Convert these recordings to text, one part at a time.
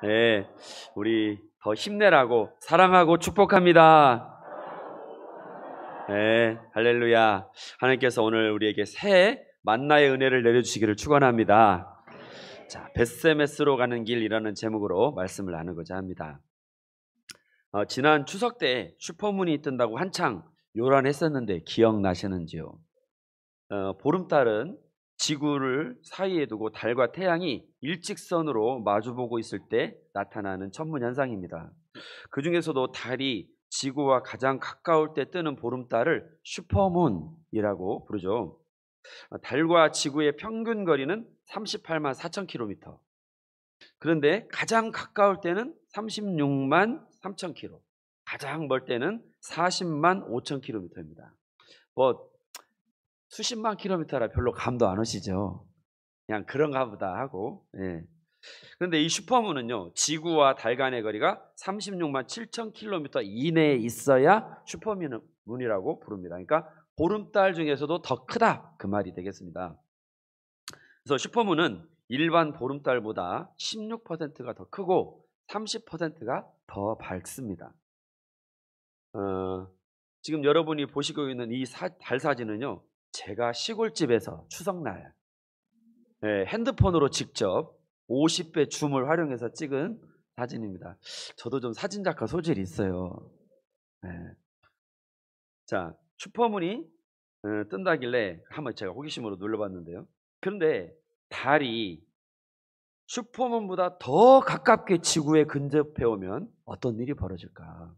네, 우리 더 힘내라고 사랑하고 축복합니다. 네, 할렐루야. 하나님께서 오늘 우리에게 새 만나의 은혜를 내려주시기를 축원합니다. 자, 벳세메스로 가는 길이라는 제목으로 말씀을 나누고자 합니다. 지난 추석 때 슈퍼문이 뜬다고 한창 요란했었는데 기억나시는지요? 보름달은 지구를 사이에 두고 달과 태양이 일직선으로 마주보고 있을 때 나타나는 천문현상입니다. 그 중에서도 달이 지구와 가장 가까울 때 뜨는 보름달을 슈퍼문이라고 부르죠. 달과 지구의 평균 거리는 38만 4천 킬로미터. 그런데 가장 가까울 때는 36만 3천 킬로. 가장 멀 때는 40만 5천 킬로미터입니다. 뭐 수십만 킬로미터라 별로 감도 안 오시죠. 그냥 그런가 보다 하고. 예. 그런데 이 슈퍼문은요, 지구와 달 간의 거리가 36만 7천 킬로미터 이내에 있어야 슈퍼문이라고 부릅니다. 그러니까 보름달 중에서도 더 크다, 그 말이 되겠습니다. 그래서 슈퍼문은 일반 보름달보다 16%가 더 크고 30%가 더 밝습니다. 지금 여러분이 보시고 있는 이 달 사진은요, 제가 시골집에서 추석날 핸드폰으로 직접 50배 줌을 활용해서 찍은 사진입니다. 저도 좀 사진작가 소질이 있어요. 네. 자, 슈퍼문이 뜬다길래 한번 제가 호기심으로 눌러봤는데요. 그런데 달이 슈퍼문보다 더 가깝게 지구에 근접해 오면 어떤 일이 벌어질까?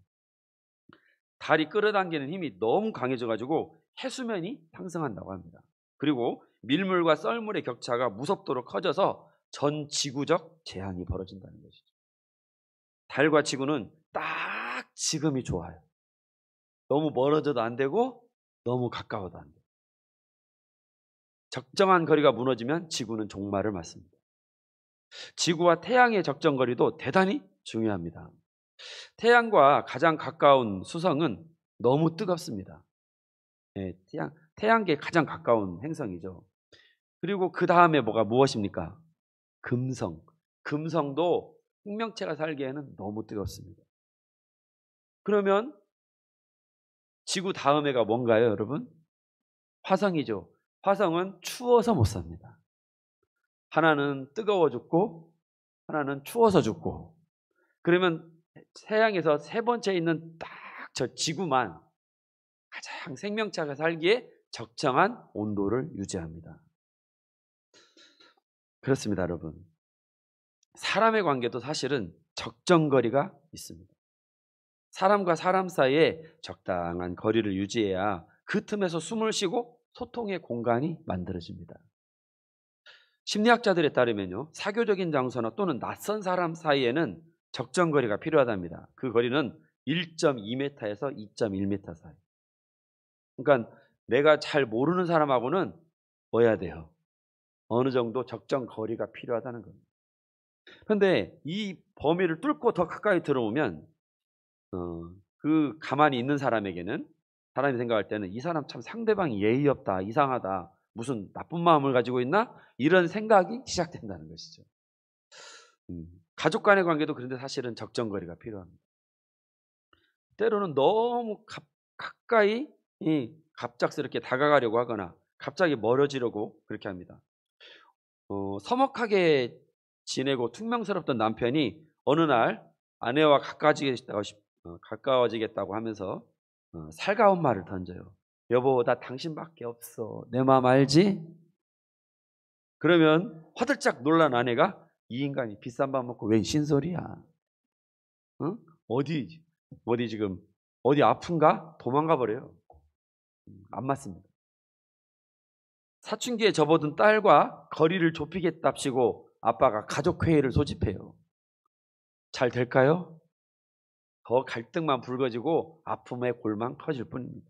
달이 끌어당기는 힘이 너무 강해져가지고 해수면이 상승한다고 합니다. 그리고 밀물과 썰물의 격차가 무섭도록 커져서 전 지구적 재앙이 벌어진다는 것이죠. 달과 지구는 딱 지금이 좋아요. 너무 멀어져도 안 되고 너무 가까워도 안 돼요. 적정한 거리가 무너지면 지구는 종말을 맞습니다. 지구와 태양의 적정 거리도 대단히 중요합니다. 태양과 가장 가까운 수성은 너무 뜨겁습니다. 네, 태양계에 가장 가까운 행성이죠. 그리고 그 다음에 무엇입니까? 금성. 금성도 생명체가 살기에는 너무 뜨겁습니다. 그러면 지구 다음 해가 뭔가요, 여러분? 화성이죠. 화성은 추워서 못 삽니다. 하나는 뜨거워 죽고 하나는 추워서 죽고. 그러면 태양에서 세 번째 있는 딱 저 지구만 가장 생명체가 살기에 적정한 온도를 유지합니다. 그렇습니다, 여러분. 사람의 관계도 사실은 적정 거리가 있습니다. 사람과 사람 사이에 적당한 거리를 유지해야 그 틈에서 숨을 쉬고 소통의 공간이 만들어집니다. 심리학자들에 따르면요, 사교적인 장소나 또는 낯선 사람 사이에는 적정 거리가 필요하답니다. 그 거리는 1.2m에서 2.1m 사이. 그러니까 내가 잘 모르는 사람하고는 뭐 해야 돼요? 어느 정도 적정 거리가 필요하다는 겁니다. 그런데 이 범위를 뚫고 더 가까이 들어오면 그 가만히 있는 사람에게는, 사람이 생각할 때는 이 사람 참 상대방이 예의 없다, 이상하다, 무슨 나쁜 마음을 가지고 있나, 이런 생각이 시작된다는 것이죠. 가족 간의 관계도 그런데 사실은 적정 거리가 필요합니다. 때로는 너무 가까이 갑작스럽게 다가가려고 하거나 갑자기 멀어지려고 그렇게 합니다. 서먹하게 지내고 퉁명스럽던 남편이 어느 날 아내와 가까워지겠다고 하면서 살가운 말을 던져요. 여보, 나 당신밖에 없어. 내 마음 알지? 그러면 화들짝 놀란 아내가, 이 인간이 비싼 밥 먹고 웬 신소리야? 응? 어디 지금 어디 아픈가? 도망가 버려요. 안 맞습니다. 사춘기에 접어든 딸과 거리를 좁히겠답시고 아빠가 가족회의를 소집해요. 잘 될까요? 더 갈등만 불거지고 아픔의 골만 커질 뿐입니다.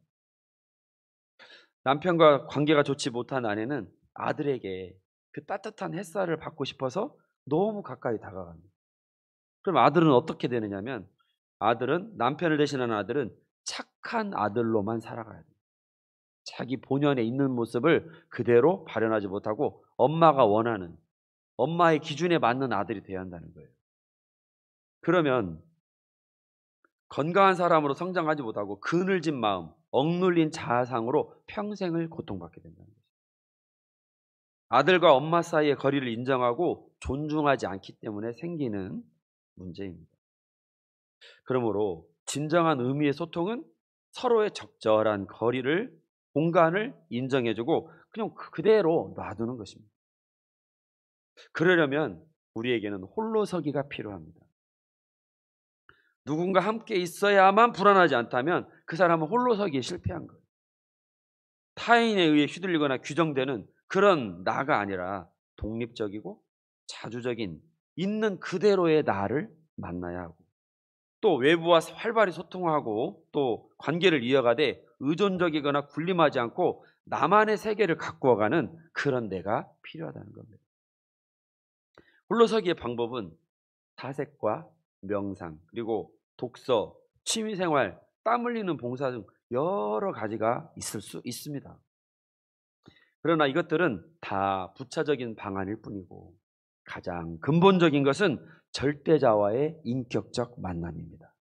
남편과 관계가 좋지 못한 아내는 아들에게 그 따뜻한 햇살을 받고 싶어서 너무 가까이 다가갑니다. 그럼 아들은 어떻게 되느냐면, 남편을 대신하는 아들은 착한 아들로만 살아가야 돼요. 자기 본연에 있는 모습을 그대로 발현하지 못하고 엄마가 원하는 엄마의 기준에 맞는 아들이 되어야 한다는 거예요. 그러면 건강한 사람으로 성장하지 못하고 그늘진 마음, 억눌린 자아상으로 평생을 고통받게 된다는 거죠. 아들과 엄마 사이의 거리를 인정하고 존중하지 않기 때문에 생기는 문제입니다. 그러므로 진정한 의미의 소통은 서로의 적절한 거리를, 공간을 인정해주고 그냥 그대로 놔두는 것입니다. 그러려면 우리에게는 홀로서기가 필요합니다. 누군가 함께 있어야만 불안하지 않다면 그 사람은 홀로서기에 실패한 거예요. 타인에 의해 휘둘리거나 규정되는 그런 나가 아니라 독립적이고 자주적인 있는 그대로의 나를 만나야 하고, 또 외부와 활발히 소통하고 또 관계를 이어가되 의존적이거나 군림하지 않고 나만의 세계를 가꾸어가는 그런 내가 필요하다는 겁니다. 홀로서기의 방법은 사색과 명상, 그리고 독서, 취미생활, 땀 흘리는 봉사 등 여러 가지가 있을 수 있습니다. 그러나 이것들은 다 부차적인 방안일 뿐이고 가장 근본적인 것은 절대자와의 인격적 만남입니다.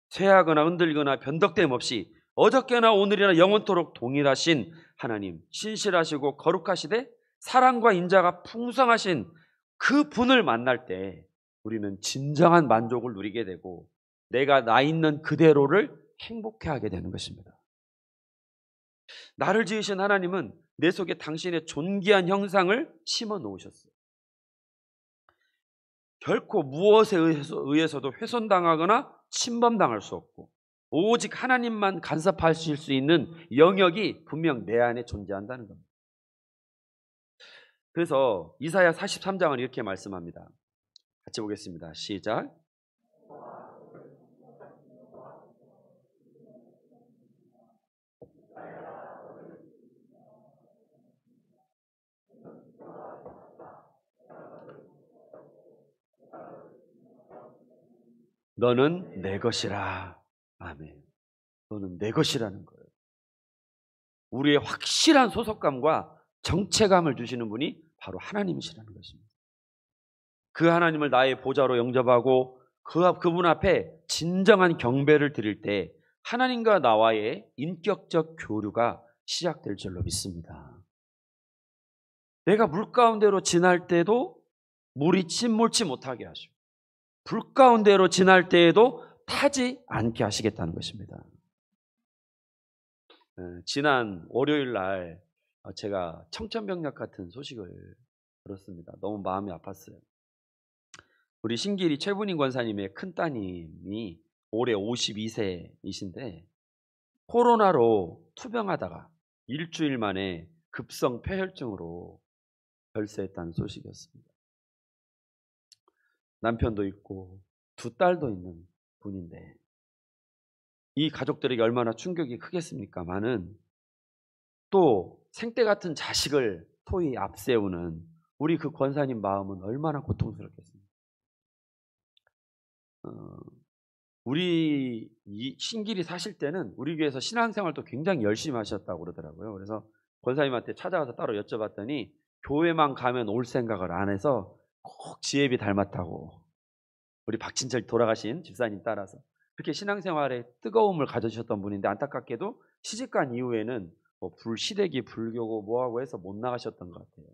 쇠하거나 흔들리거나 변덕됨 없이 어저께나 오늘이나 영원토록 동일하신 하나님, 신실하시고 거룩하시되 사랑과 인자가 풍성하신 그 분을 만날 때 우리는 진정한 만족을 누리게 되고 내가 나 있는 그대로를 행복해하게 되는 것입니다. 나를 지으신 하나님은 내 속에 당신의 존귀한 형상을 심어 놓으셨어요. 결코 무엇에 의해서도 훼손당하거나 침범당할 수 없고 오직 하나님만 간섭하실 수 있는 영역이 분명 내 안에 존재한다는 겁니다. 그래서 이사야 43장은 이렇게 말씀합니다. 같이 보겠습니다. 시작. 너는 내 것이라. 아멘. 너는 내 것이라는 거예요. 우리의 확실한 소속감과 정체감을 주시는 분이 바로 하나님이시라는 것입니다. 그 하나님을 나의 보좌로 영접하고 그분 앞에 진정한 경배를 드릴 때 하나님과 나와의 인격적 교류가 시작될 줄로 믿습니다. 내가 물 가운데로 지날 때도 물이 침몰치 못하게 하시고 불 가운데로 지날 때에도 타지 않게 하시겠다는 것입니다. 지난 월요일 날 제가 청천벽력 같은 소식을 들었습니다. 너무 마음이 아팠어요. 우리 신길이 최분인 권사님의 큰따님이 올해 52세이신데 코로나로 투병하다가 일주일 만에 급성 폐혈증으로 별세했다는 소식이었습니다. 남편도 있고 두 딸도 있는 분인데 이 가족들에게 얼마나 충격이 크겠습니까마는 또 생때 같은 자식을 토히 앞세우는 우리 그 권사님 마음은 얼마나 고통스럽겠습니까? 우리 이 신길이 사실 때는 우리 교회에서 신앙생활도 굉장히 열심히 하셨다고 그러더라고요. 그래서 권사님한테 찾아가서 따로 여쭤봤더니 교회만 가면 올 생각을 안 해서 꼭 지혜비 닮았다고, 우리 박진철 돌아가신 집사님 따라서 그렇게 신앙생활에 뜨거움을 가져주셨던 분인데 안타깝게도 시집간 이후에는 뭐 시댁이 불교고 뭐하고 해서 못 나가셨던 것 같아요.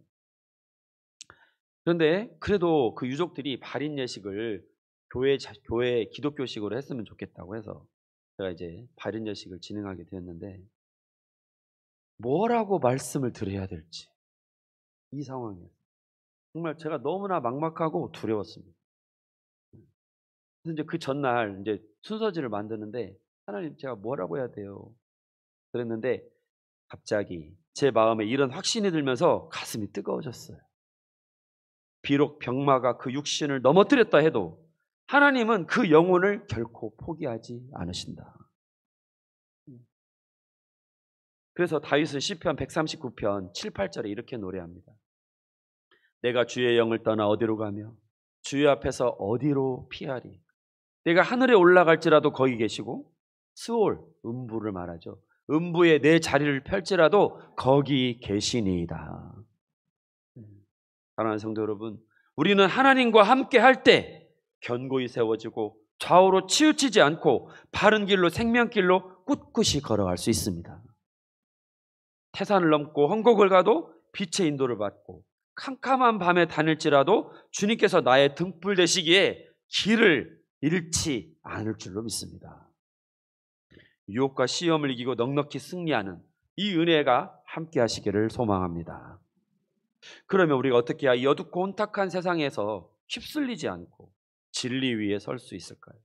그런데 그래도 그 유족들이 발인 예식을 교회 기독교식으로 했으면 좋겠다고 해서 제가 이제 발인 예식을 진행하게 되었는데 뭐라고 말씀을 드려야 될지 이 상황에 정말 제가 너무나 막막하고 두려웠습니다. 그래서 이제 그 전날 이제 순서지를 만드는데 하나님 제가 뭐라고 해야 돼요? 그랬는데 갑자기 제 마음에 이런 확신이 들면서 가슴이 뜨거워졌어요. 비록 병마가 그 육신을 넘어뜨렸다 해도 하나님은 그 영혼을 결코 포기하지 않으신다. 그래서 다윗은 시편 139편 7, 8절에 이렇게 노래합니다. 내가 주의 영을 떠나 어디로 가며 주의 앞에서 어디로 피하리. 내가 하늘에 올라갈지라도 거기 계시고 스올, 음부를 말하죠. 음부에 내 자리를 펼지라도 거기 계시니이다. 사랑하는 성도 여러분, 우리는 하나님과 함께 할 때 견고히 세워지고 좌우로 치우치지 않고 바른 길로 생명길로 꿋꿋이 걸어갈 수 있습니다. 태산을 넘고 헝곡을 가도 빛의 인도를 받고 캄캄한 밤에 다닐지라도 주님께서 나의 등불 되시기에 길을 잃지 않을 줄로 믿습니다. 유혹과 시험을 이기고 넉넉히 승리하는 이 은혜가 함께 하시기를 소망합니다. 그러면 우리가 어떻게 해야 이 어둡고 혼탁한 세상에서 휩쓸리지 않고 진리 위에 설 수 있을까요?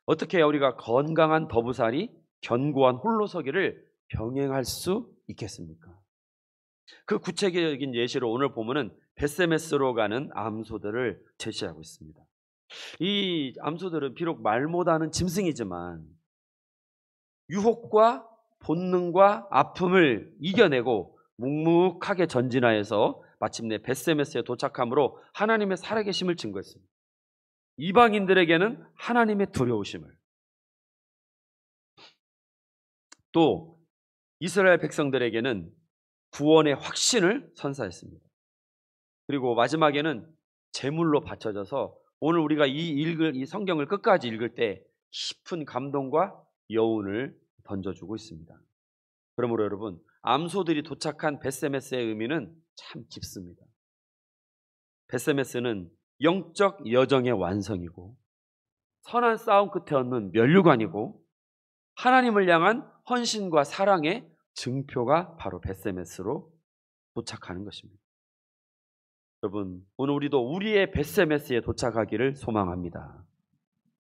어떻게 해야 우리가 건강한 더부살이 견고한 홀로서기를 병행할 수 있겠습니까? 그 구체적인 예시로 오늘 보면은 벳세메스로 가는 암소들을 제시하고 있습니다. 이 암소들은 비록 말 못하는 짐승이지만 유혹과 본능과 아픔을 이겨내고 묵묵하게 전진하여서 마침내 벳세메스에 도착함으로 하나님의 살아계심을 증거했습니다. 이방인들에게는 하나님의 두려우심을, 또 이스라엘 백성들에게는 구원의 확신을 선사했습니다. 그리고 마지막에는 제물로 바쳐져서 오늘 우리가 이 성경을 끝까지 읽을 때 깊은 감동과 여운을 던져주고 있습니다. 그러므로 여러분, 암소들이 도착한 벳세메스의 의미는 참 깊습니다. 벳세메스는 영적 여정의 완성이고 선한 싸움 끝에 얻는 면류관이고 하나님을 향한 헌신과 사랑의 증표가 바로 벳세메스로 도착하는 것입니다. 여러분, 오늘 우리도 우리의 벳세메스에 도착하기를 소망합니다.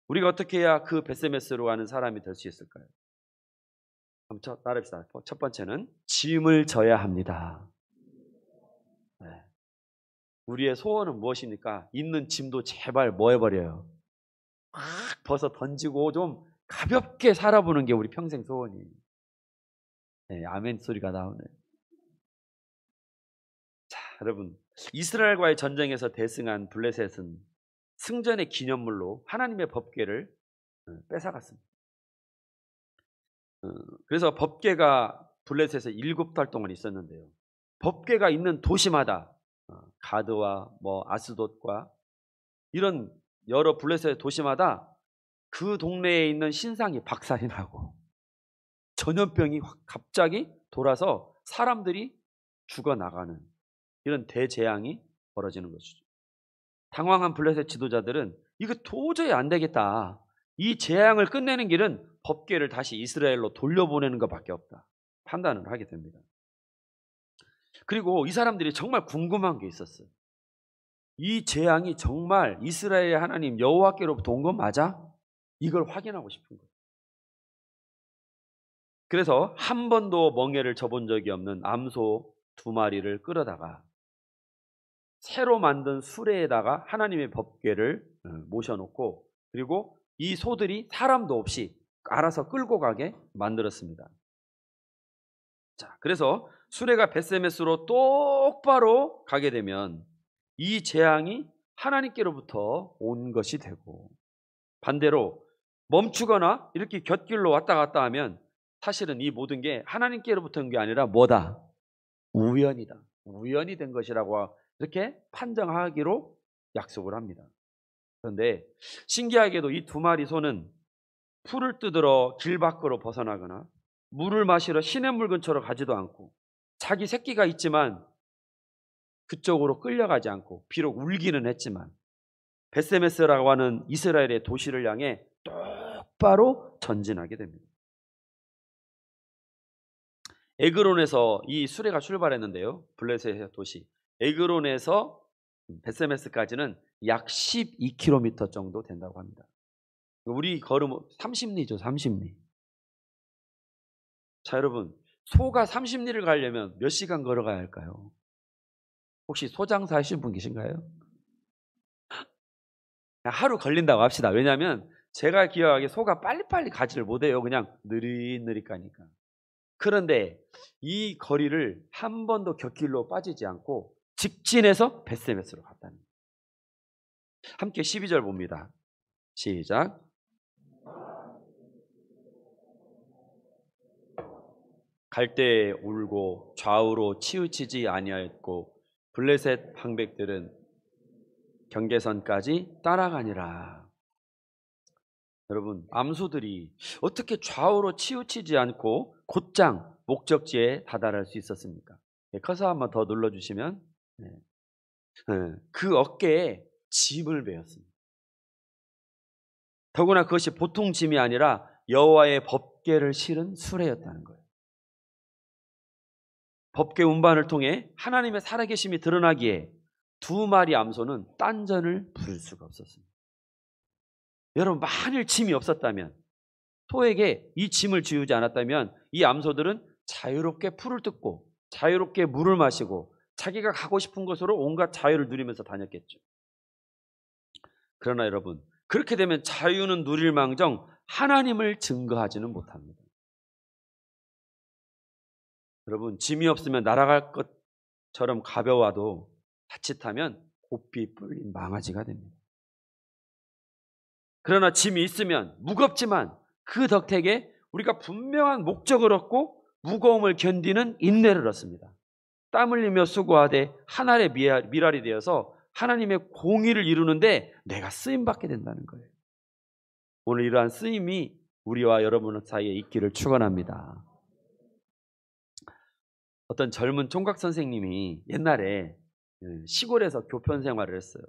우리가 어떻게 해야 그 벳세메스로 가는 사람이 될 수 있을까요? 한번 따라합시다. 첫 번째는 짐을 져야 합니다. 네. 우리의 소원은 무엇입니까? 있는 짐도 제발 뭐 해버려요? 막 벗어 던지고 좀 가볍게 살아보는 게 우리 평생 소원이에요. 네, 아멘 소리가 나오네. 자, 여러분, 이스라엘과의 전쟁에서 대승한 블레셋은 승전의 기념물로 하나님의 법궤를 뺏어갔습니다. 그래서 법궤가 블레셋에 7달 동안 있었는데요. 법궤가 있는 도시마다 가드와 아스돗과 이런 여러 블레셋 도시마다 그 동네에 있는 신상이 박살이 나고 전염병이 갑자기 돌아서 사람들이 죽어나가는 이런 대재앙이 벌어지는 것이죠. 당황한 블레셋 지도자들은 이거 도저히 안 되겠다. 이 재앙을 끝내는 길은 법궤를 다시 이스라엘로 돌려보내는 것밖에 없다. 판단을 하게 됩니다. 그리고 이 사람들이 정말 궁금한 게 있었어요. 이 재앙이 정말 이스라엘의 하나님 여호와께로부터 온 건 맞아? 이걸 확인하고 싶은 거예요. 그래서 한 번도 멍에를 져본 적이 없는 암소 2마리를 끌어다가 새로 만든 수레에다가 하나님의 법궤를 모셔놓고 그리고 이 소들이 사람도 없이 알아서 끌고 가게 만들었습니다. 자, 그래서 수레가 벳세메스로 똑바로 가게 되면 이 재앙이 하나님께로부터 온 것이 되고 반대로 멈추거나 이렇게 곁길로 왔다 갔다 하면 사실은 이 모든 게 하나님께로부터 온 게 아니라 뭐다? 우연이다. 우연이 된 것이라고 이렇게 판정하기로 약속을 합니다. 그런데 신기하게도 이 2마리 소는 풀을 뜯으러 길 밖으로 벗어나거나 물을 마시러 시냇물 근처로 가지도 않고 자기 새끼가 있지만 그쪽으로 끌려가지 않고 비록 울기는 했지만 벳세메스라고 하는 이스라엘의 도시를 향해 똑바로 전진하게 됩니다. 에그론에서 이 수레가 출발했는데요. 블레셋의 도시 에그론에서 벳세메스까지는 약 12km 정도 된다고 합니다. 우리 걸으면 30리죠. 30리. 자, 여러분, 소가 30리를 가려면 몇 시간 걸어가야 할까요? 혹시 소장사 하신 분 계신가요? 하루 걸린다고 합시다. 왜냐하면 제가 기억하기에 소가 빨리빨리 가지를 못해요. 그냥 느릿느릿 가니까. 그런데 이 거리를 한 번도 곁길로 빠지지 않고 직진해서 벳세메스로 갔다는 거예요. 함께 12절 봅니다. 시작. 갈 때 울고 좌우로 치우치지 아니하였고 블레셋 방백들은 경계선까지 따라가니라. 여러분, 암소들이 어떻게 좌우로 치우치지 않고 곧장 목적지에 다다를 수 있었습니까? 커서 한번 더 눌러주시면, 그 어깨에 짐을 메었습니다. 더구나 그것이 보통 짐이 아니라 여호와의 법궤를 실은 수레였다는 거예요. 법궤 운반을 통해 하나님의 살아계심이 드러나기에 두 마리 암소는 딴전을 부를 수가 없었습니다. 여러분, 만일 짐이 없었다면, 소에게 이 짐을 지우지 않았다면 이 암소들은 자유롭게 풀을 뜯고 자유롭게 물을 마시고 자기가 가고 싶은 곳으로 온갖 자유를 누리면서 다녔겠죠. 그러나 여러분, 그렇게 되면 자유는 누릴망정 하나님을 증거하지는 못합니다. 여러분, 짐이 없으면 날아갈 것처럼 가벼워도 자칫하면 고삐 뿔린 망아지가 됩니다. 그러나 짐이 있으면 무겁지만 그 덕택에 우리가 분명한 목적을 얻고 무거움을 견디는 인내를 얻습니다. 땀 흘리며 수고하되 하늘의 미랄이 되어서 하나님의 공의를 이루는데 내가 쓰임받게 된다는 거예요. 오늘 이러한 쓰임이 우리와 여러분 사이에 있기를 축원합니다. 어떤 젊은 총각 선생님이 옛날에 시골에서 교편 생활을 했어요.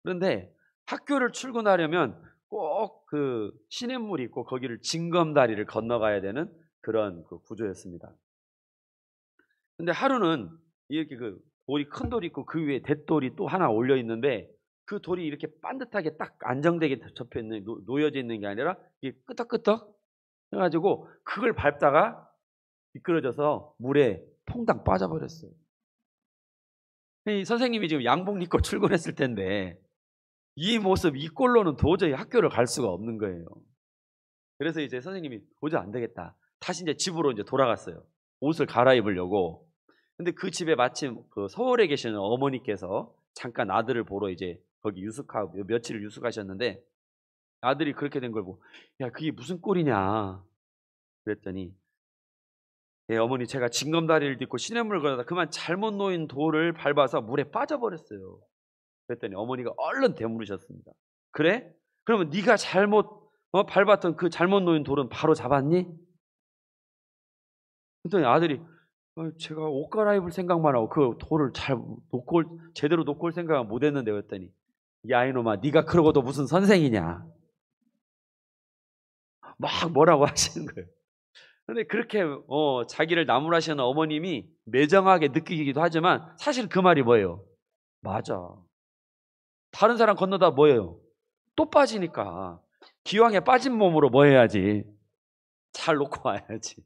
그런데 학교를 출근하려면 꼭 그 시냇물이 있고 거기를 징검다리를 건너가야 되는 그런 그 구조였습니다. 근데 하루는 이렇게 그 돌이 큰 돌이 있고 그 위에 돛돌이 또 하나 올려 있는데 그 돌이 이렇게 반듯하게 딱 안정되게 접혀 있는 놓여져 있는 게 아니라 이게 끄덕끄덕 해가지고 그걸 밟다가 미끄러져서 물에 퐁당 빠져버렸어요. 이 선생님이 지금 양복 입고 출근했을 텐데 이 모습, 이 꼴로는 도저히 학교를 갈 수가 없는 거예요. 그래서 이제 선생님이 도저히 안 되겠다. 다시 이제 집으로 이제 돌아갔어요. 옷을 갈아입으려고. 근데 그 집에 마침 그 서울에 계시는 어머니께서 잠깐 아들을 보러 이제 거기 유숙하고 며칠을 유숙하셨는데 아들이 그렇게 된 걸 보고 야, 그게 무슨 꼴이냐 그랬더니 어머니, 제가 징검다리를 딛고 시냇물을 걸어다 그만 잘못 놓인 돌을 밟아서 물에 빠져버렸어요. 그랬더니 어머니가 얼른 되물으셨습니다. 그래? 그러면 네가 잘못 밟았던 그 잘못 놓인 돌은 바로 잡았니? 그랬더니 아들이 제가 옷 갈아입을 생각만 하고 그 돌을 제대로 놓고 올 생각은 못 했는데 그랬더니 야 이놈아, 네가 그러고도 무슨 선생이냐 막 뭐라고 하시는 거예요. 근데 그렇게 자기를 나무라시는 어머님이 매정하게 느끼기도 하지만 사실 그 말이 뭐예요? 맞아. 다른 사람 건너다 뭐예요? 또 빠지니까 기왕에 빠진 몸으로 뭐 해야지? 잘 놓고 와야지.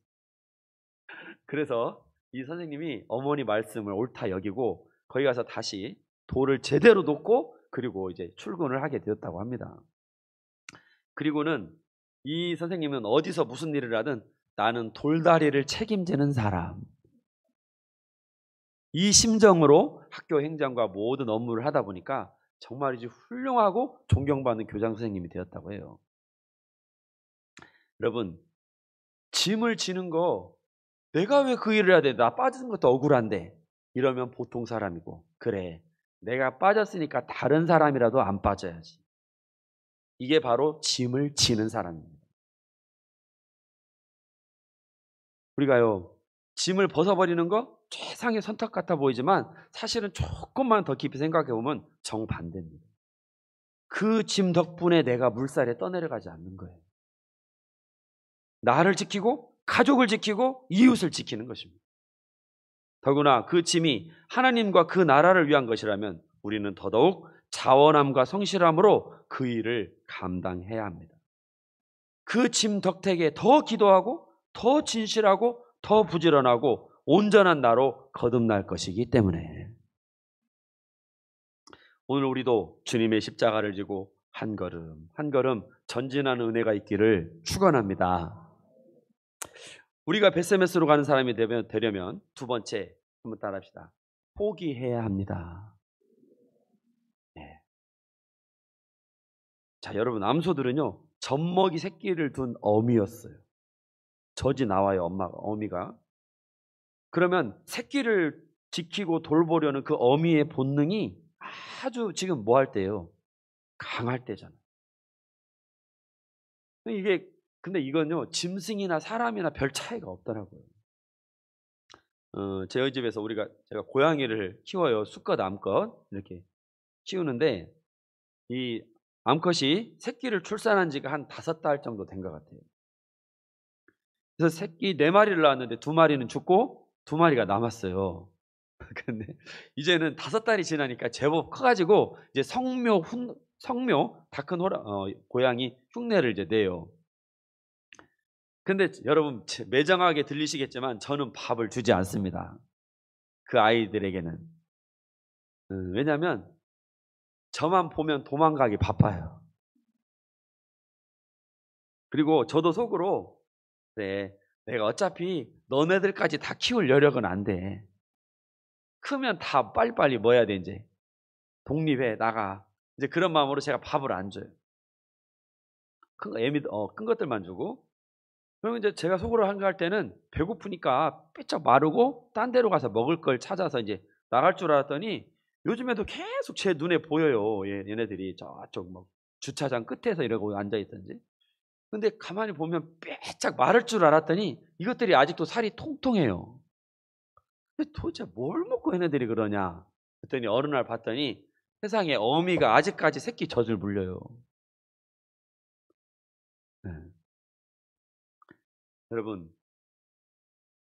그래서 이 선생님이 어머니 말씀을 옳다 여기고 거기 가서 다시 돌을 제대로 놓고 그리고 이제 출근을 하게 되었다고 합니다. 그리고는 이 선생님은 어디서 무슨 일을 하든 나는 돌다리를 책임지는 사람, 이 심정으로 학교 행정과 모든 업무를 하다 보니까 정말이지 훌륭하고 존경받는 교장 선생님이 되었다고 해요. 여러분, 짐을 지는 거 내가 왜 그 일을 해야 돼? 나 빠지는 것도 억울한데 이러면 보통 사람이고, 그래 내가 빠졌으니까 다른 사람이라도 안 빠져야지. 이게 바로 짐을 지는 사람입니다. 우리가요, 짐을 벗어버리는 거 최상의 선택 같아 보이지만 사실은 조금만 더 깊이 생각해 보면 정반대입니다. 그 짐 덕분에 내가 물살에 떠내려가지 않는 거예요. 나를 지키고 가족을 지키고 이웃을 지키는 것입니다. 더구나 그 짐이 하나님과 그 나라를 위한 것이라면 우리는 더더욱 자원함과 성실함으로 그 일을 감당해야 합니다. 그 짐 덕택에 더 기도하고 더 진실하고 더 부지런하고 온전한 나로 거듭날 것이기 때문에 오늘 우리도 주님의 십자가를 지고 한 걸음 한 걸음 전진하는 은혜가 있기를 축원합니다. 우리가 벳세메스로 가는 사람이 되려면 두 번째 한번 따라합시다. 포기해야 합니다. 네. 자, 여러분, 암소들은요 젖먹이 새끼를 둔 어미였어요. 젖이 나와요, 어미가. 그러면 새끼를 지키고 돌보려는 그 어미의 본능이 아주 지금 뭐 할 때요? 강할 때잖아요. 근데 이건요, 짐승이나 사람이나 별 차이가 없더라고요. 저희 집에서 제가 고양이를 키워요. 수컷, 암컷 이렇게 키우는데, 이 암컷이 새끼를 출산한 지가 한 5달 정도 된 것 같아요. 그래서 새끼 4마리를 낳았는데 2마리는 죽고 2마리가 남았어요. 근데 이제는 5달이 지나니까 제법 커가지고 이제 성묘 다 큰 고양이 흉내를 이제 내요. 근데 여러분, 매정하게 들리시겠지만 저는 밥을 주지 않습니다. 그 아이들에게는. 왜냐하면 저만 보면 도망가기 바빠요. 그리고 저도 속으로, 그래, 내가 어차피 너네들까지 다 키울 여력은 안 돼. 크면 다 빨리빨리 뭐 해야 돼, 이제. 독립해, 나가. 이제 그런 마음으로 제가 밥을 안 줘요. 큰 것들만 주고. 그러면 이제 제가 속으로 한가할 때는 배고프니까 삐쩍 마르고 딴 데로 가서 먹을 걸 찾아서 이제 나갈 줄 알았더니 요즘에도 계속 제 눈에 보여요. 얘네들이 저쪽 뭐 주차장 끝에서 이러고 앉아 있던지. 근데 가만히 보면 삐쩍 마를 줄 알았더니 이것들이 아직도 살이 통통해요. 근데 도대체 뭘 먹고 얘네들이 그러냐? 그랬더니 어느 날 봤더니 세상에 어미가 아직까지 새끼 젖을 물려요. 네. 여러분,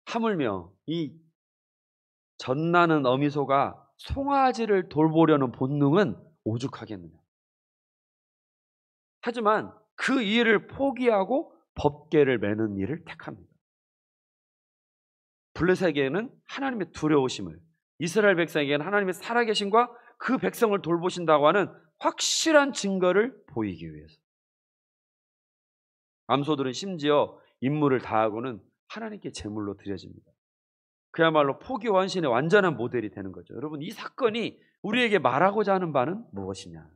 하물며 이 젖나는 어미소가 송아지를 돌보려는 본능은 오죽하겠느냐. 하지만 그 일을 포기하고 법궤를 매는 일을 택합니다. 블레셋에게는 하나님의 두려우심을, 이스라엘 백성에게는 하나님의 살아계심과 그 백성을 돌보신다고 하는 확실한 증거를 보이기 위해서. 암소들은 심지어 임무를 다하고는 하나님께 제물로 드려집니다. 그야말로 포기와 헌신의 완전한 모델이 되는 거죠. 여러분, 이 사건이 우리에게 말하고자 하는 바는 무엇이냐?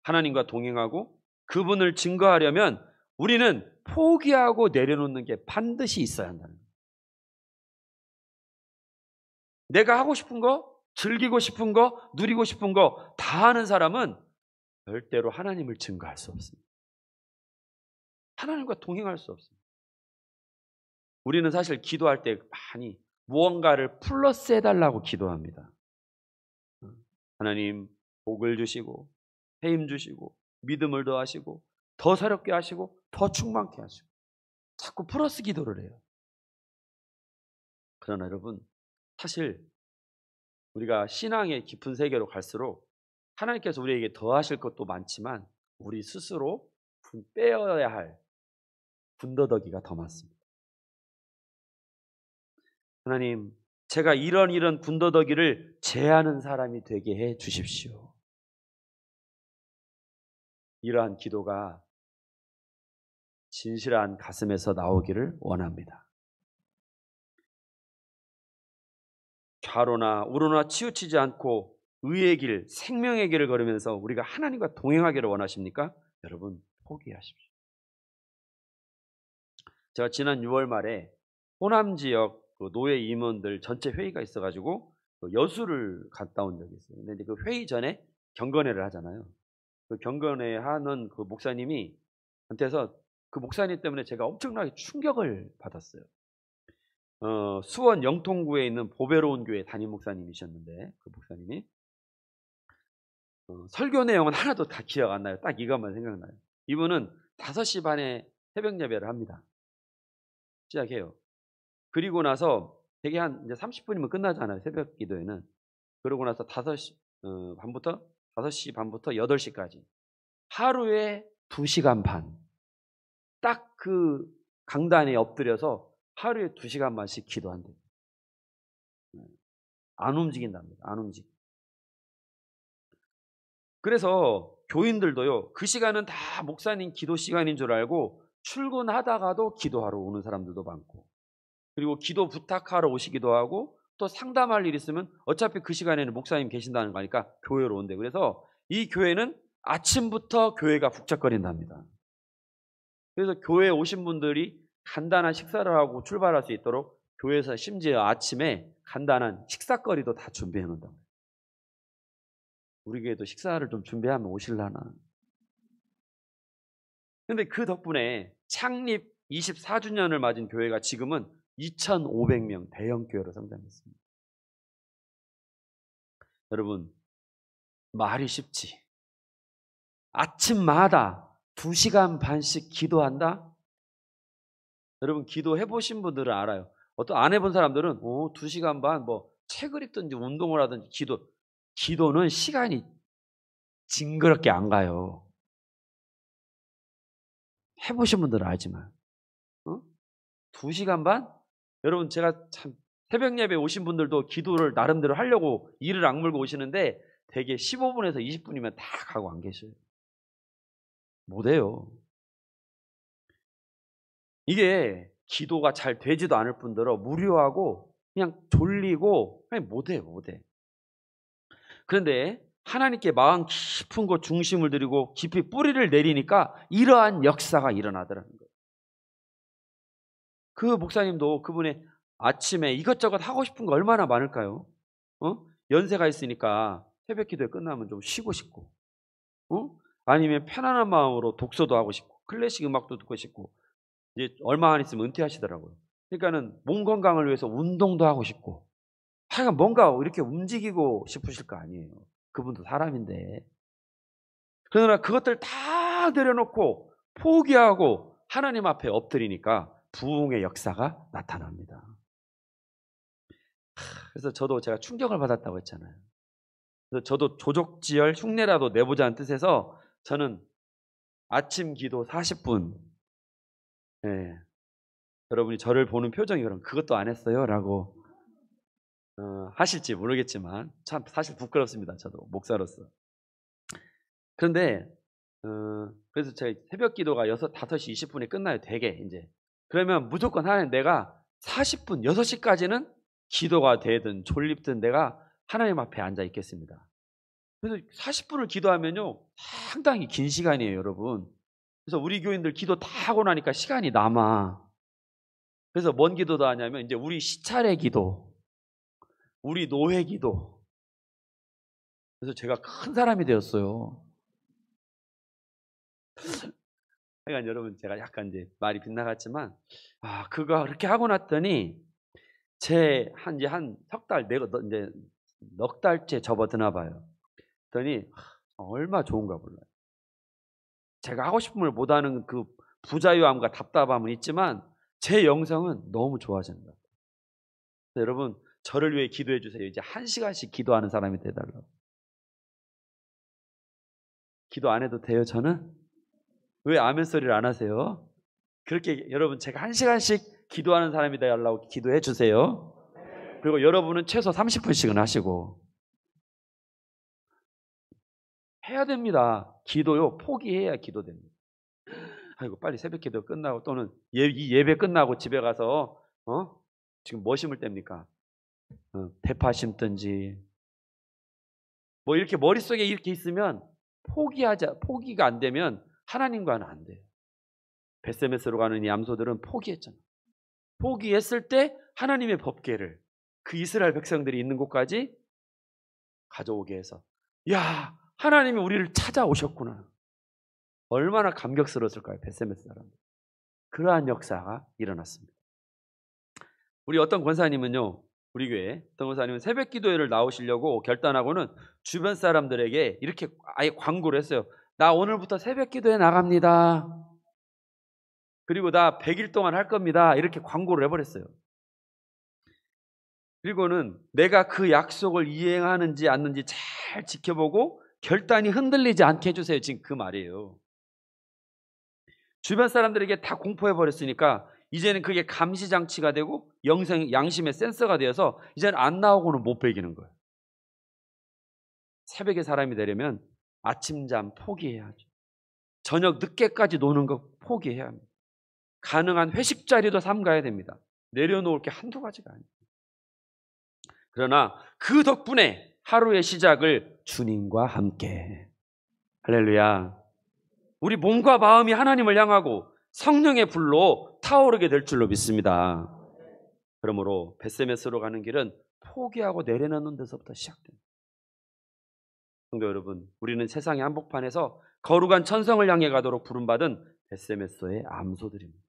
하나님과 동행하고 그분을 증거하려면 우리는 포기하고 내려놓는 게 반드시 있어야 한다는 거예요. 내가 하고 싶은 거, 즐기고 싶은 거, 누리고 싶은 거 다 하는 사람은 절대로 하나님을 증거할 수 없습니다. 하나님과 동행할 수 없습니다. 우리는 사실 기도할 때 많이 무언가를 플러스 해달라고 기도합니다. 하나님 복을 주시고 힘 주시고 믿음을 더하시고 더 새롭게 하시고 더 충만케 하시고 자꾸 플러스 기도를 해요. 그러나 여러분, 사실 우리가 신앙의 깊은 세계로 갈수록 하나님께서 우리에게 더하실 것도 많지만 우리 스스로 빼어야 할 군더더기가 더 많습니다. 하나님, 제가 이런 군더더기를 제하는 사람이 되게 해 주십시오. 이러한 기도가 진실한 가슴에서 나오기를 원합니다. 좌로나 우로나 치우치지 않고 의의 길, 생명의 길을 걸으면서 우리가 하나님과 동행하기를 원하십니까? 여러분, 포기하십시오. 제가 지난 6월 말에 호남 지역 노예 임원들 전체 회의가 있어가지고 여수를 갔다 온 적이 있어요. 근데 그 회의 전에 경건회를 하잖아요. 그 경건회 하는 그 목사님이 한테서 그 목사님 때문에 제가 엄청나게 충격을 받았어요. 수원 영통구에 있는 보배로운 교회 담임 목사님이셨는데 그 목사님이 설교 내용은 하나도 다 기억 안 나요. 딱 이것만 생각나요. 이분은 5시 반에 새벽 예배를 합니다. 시작해요. 그리고 나서 되게 한 이제 30분이면 끝나잖아요. 새벽 기도에는. 그러고 나서 5시 반부터 8시까지 하루에 2시간 반. 딱 그 강단에 엎드려서 하루에 2시간만씩 기도한대요. 안 움직인답니다. 안 움직여. 그래서 교인들도요, 그 시간은 다 목사님 기도 시간인 줄 알고 출근하다가도 기도하러 오는 사람들도 많고, 그리고 기도 부탁하러 오시기도 하고, 또 상담할 일 있으면 어차피 그 시간에는 목사님 계신다는 거니까 교회로 온대. 그래서 이 교회는 아침부터 교회가 북적거린답니다. 그래서 교회에 오신 분들이 간단한 식사를 하고 출발할 수 있도록 교회에서 심지어 아침에 간단한 식사거리도 다 준비해 놓는다. 우리 교회도 식사를 좀 준비하면 오실라나. 근데 그 덕분에 창립 24주년을 맞은 교회가 지금은 2,500명 대형 교회로 성장했습니다. 여러분, 말이 쉽지. 아침마다 2시간 반씩 기도한다? 여러분, 기도해 보신 분들은 알아요. 어떤 안 해본 사람들은 2시간 반 뭐 책을 읽든지 운동을 하든지 기도는 시간이 징그럽게 안 가요. 해보신 분들은 알지만 2시간 반? 여러분, 제가 참 새벽 예배 오신 분들도 기도를 나름대로 하려고 이를 악물고 오시는데 대개 15분에서 20분이면 다 가고 안 계셔요. 못해요. 이게 기도가 잘 되지도 않을 뿐더러 무료하고 그냥 졸리고 그냥 못해. 그런데 하나님께 마음 깊은 곳 중심을 들이고 깊이 뿌리를 내리니까 이러한 역사가 일어나더라는 거예요. 그 목사님도 그분의 아침에 이것저것 하고 싶은 거 얼마나 많을까요? 연세가 있으니까 새벽 기도에 끝나면 좀 쉬고 싶고, 아니면 편안한 마음으로 독서도 하고 싶고, 클래식 음악도 듣고 싶고, 이제 얼마 안 있으면 은퇴하시더라고요. 그러니까는 몸 건강을 위해서 운동도 하고 싶고, 하여간 뭔가 이렇게 움직이고 싶으실 거 아니에요. 그분도 사람인데. 그러나 그것들 다 내려놓고 포기하고 하나님 앞에 엎드리니까 부흥의 역사가 나타납니다. 그래서 저도 제가 충격을 받았다고 했잖아요. 그래서 저도 조족지열 흉내라도 내보자는 뜻에서 저는 아침 기도 40분. 예. 여러분이 저를 보는 표정이 그럼 그것도 안 했어요? 라고 하실지 모르겠지만 참 사실 부끄럽습니다. 저도 목사로서. 그런데 그래서 제가 새벽 기도가 5시 20분에 끝나요. 되게 이제. 그러면 무조건 하나님, 내가 40분 6시까지는 기도가 되든 졸립든 내가 하나님 앞에 앉아 있겠습니다. 그래서 40분을 기도하면요 상당히 긴 시간이에요, 여러분. 그래서 우리 교인들 기도 다 하고 나니까 시간이 남아. 그래서 뭔 기도도 하냐면 이제 우리 시찰의 기도, 우리 노회 기도. 그래서 제가 큰 사람이 되었어요. 그러니까 여러분, 제가 약간 이제 말이 빗나갔지만 그거 그렇게 하고 났더니 제 한 석 달, 이제 넉 달째 접어드나 봐요. 그랬더니 얼마 좋은가 몰라요. 제가 하고 싶은 걸 못하는 그 부자유함과 답답함은 있지만 제 영성은 너무 좋아지는 것 같아요. 여러분, 저를 위해 기도해 주세요. 이제 1시간씩 기도하는 사람이 되달라고. 기도 안 해도 돼요, 저는? 왜 아멘 소리를 안 하세요? 그렇게 여러분, 제가 1시간씩 기도하는 사람이 되달라고 기도해 주세요. 그리고 여러분은 최소 30분씩은 하시고 해야 됩니다. 기도요, 포기해야 기도됩니다. 아이고, 빨리 새벽 기도 끝나고 또는 이 예배 끝나고 집에 가서 지금 뭐 심을 때입니까? 대파 심든지 뭐 이렇게 머릿속에 이렇게 있으면 포기가 안 되면 하나님과는 안 돼요. 베세메스로 가는 이 암소들은 포기했잖아요. 포기했을 때 하나님의 법궤를 그 이스라엘 백성들이 있는 곳까지 가져오게 해서, 야, 하나님이 우리를 찾아오셨구나. 얼마나 감격스러웠을까요, 베세메스 사람들. 그러한 역사가 일어났습니다. 우리 어떤 권사님은요, 우리 교회 어떤 권사님은 새벽 기도회를 나오시려고 결단하고는 주변 사람들에게 이렇게 아예 광고를 했어요. 나 오늘부터 새벽 기도회 나갑니다. 그리고 나 100일 동안 할 겁니다. 이렇게 광고를 해버렸어요. 그리고는 내가 그 약속을 이행하는지 않는지 잘 지켜보고 결단이 흔들리지 않게 해주세요. 지금 그 말이에요. 주변 사람들에게 다 공포해버렸으니까 이제는 그게 감시장치가 되고 양심의 센서가 되어서 이제는 안 나오고는 못 베기는 거예요. 새벽에 사람이 되려면 아침잠 포기해야죠. 저녁 늦게까지 노는 거 포기해야 합니다. 가능한 회식 자리도 삼가야 됩니다. 내려놓을 게 한두 가지가 아니에요. 그러나 그 덕분에 하루의 시작을 주님과 함께, 할렐루야, 우리 몸과 마음이 하나님을 향하고 성령의 불로 타오르게 될 줄로 믿습니다. 그러므로 벳세메스로 가는 길은 포기하고 내려놓는 데서부터 시작됩니다. 성도 여러분, 우리는 세상의 한복판에서 거룩한 천성을 향해 가도록 부름받은 벳세메스의 암소들입니다.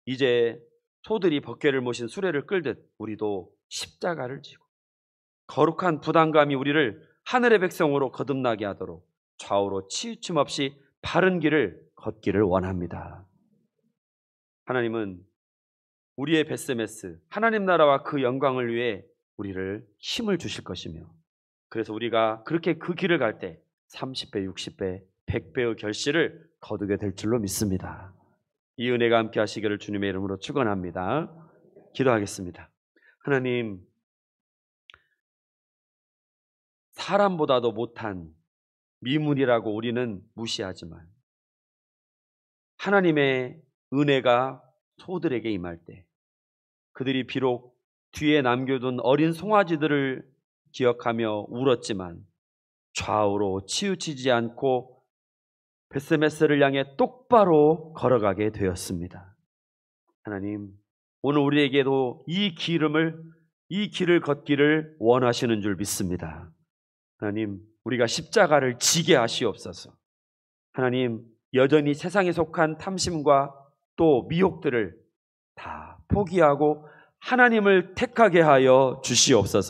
이제 소들이 벗개를 모신 수레를 끌듯 우리도 십자가를 지고 거룩한 부담감이 우리를 하늘의 백성으로 거듭나게 하도록 좌우로 치우침 없이 바른 길을 걷기를 원합니다. 하나님은 우리의 벳세메스, 하나님 나라와 그 영광을 위해 우리를 힘을 주실 것이며, 그래서 우리가 그렇게 그 길을 갈 때 30배, 60배, 100배의 결실을 거두게 될 줄로 믿습니다. 이 은혜가 함께 하시기를 주님의 이름으로 축원합니다. 기도하겠습니다. 하나님, 사람보다도 못한 미문이라고 우리는 무시하지만 하나님의 은혜가 소들에게 임할 때 그들이 비록 뒤에 남겨둔 어린 송아지들을 기억하며 울었지만 좌우로 치우치지 않고 벳세메스를 향해 똑바로 걸어가게 되었습니다. 하나님, 오늘 우리에게도 이 길을 걷기를 원하시는 줄 믿습니다. 하나님, 우리가 십자가를 지게 하시옵소서. 하나님, 여전히 세상에 속한 탐심과 또 미혹들을 다 포기하고 하나님을 택하게 하여 주시옵소서.